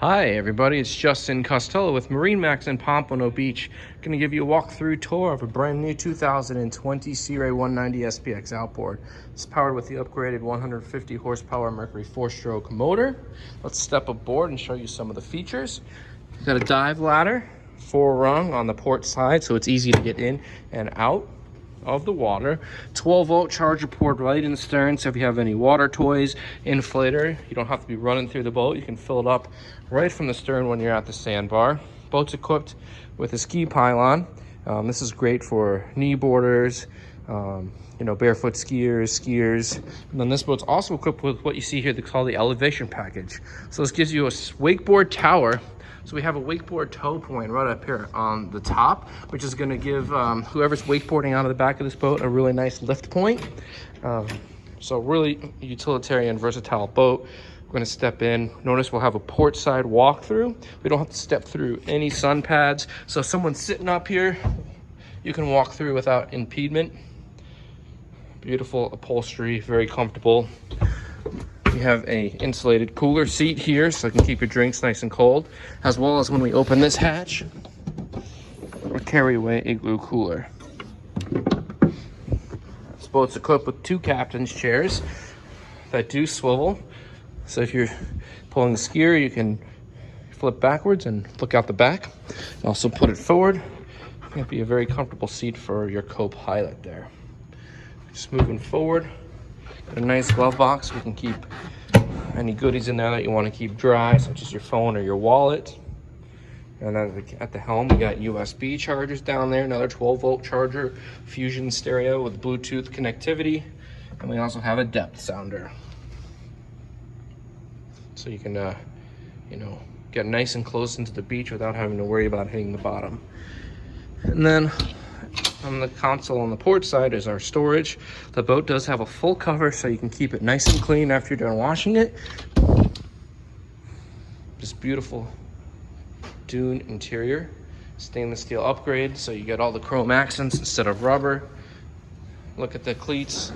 Hi everybody, it's Justin Costello with MarineMax in Pompano Beach. Going to give you a walkthrough tour of a brand new 2020 Sea Ray 190 SPX Outboard. It's powered with the upgraded 150 horsepower Mercury 4-stroke motor. Let's step aboard and show you some of the features. You've got a dive ladder, 4-rung on the port side, so it's easy to get in and out of the water. 12-volt charger port right in the stern, so if you have any water toys, inflator, you don't have to be running through the boat. You can fill it up right from the stern when you're at the sandbar. Boat's equipped with a ski pylon. This is great for knee boarders, barefoot skiers. And then this boat's also equipped with what you see here, they call the elevation package. So this gives you a wakeboard tower. So we have a wakeboard tow point right up here on the top, which is going to give whoever's wakeboarding out of the back of this boat a really nice lift point. So really utilitarian, versatile boat. We're going to step in. Notice we'll have a port side walkthrough. We don't have to step through any sun pads. So if someone's sitting up here, you can walk through without impediment. Beautiful upholstery, very comfortable. You have a insulated cooler seat here, so you can keep your drinks nice and cold, as well as when we open this hatch, a carry-away igloo cooler. This boat's equipped with 2 captain's chairs that do swivel, so if you're pulling the skier, you can flip backwards and look out the back. And also put it forward. It's going to be a very comfortable seat for your co-pilot there. Just moving forward. A nice glove box. We can keep any goodies in there that you want to keep dry, such as your phone or your wallet. And then at the helm, we got USB chargers down there, another 12-volt charger, fusion stereo with Bluetooth connectivity, and we also have a depth sounder. So you can, get nice and close into the beach without having to worry about hitting the bottom. And then on the console on the port side is our storage. The boat does have a full cover, so you can keep it nice and clean after you're done washing it. Just beautiful dune interior. Stainless steel upgrade, so you get all the chrome accents instead of rubber. Look at the cleats.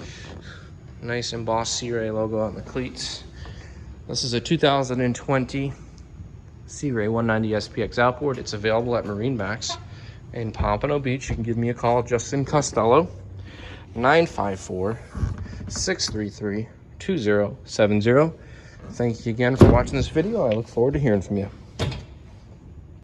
Nice embossed Sea Ray logo on the cleats. This is a 2020 Sea Ray 190 SPX Outboard. It's available at MarineMax in Pompano Beach. You can give me a call, Justin Costello, 954-633-2070. Thank you again for watching this video. I look forward to hearing from you.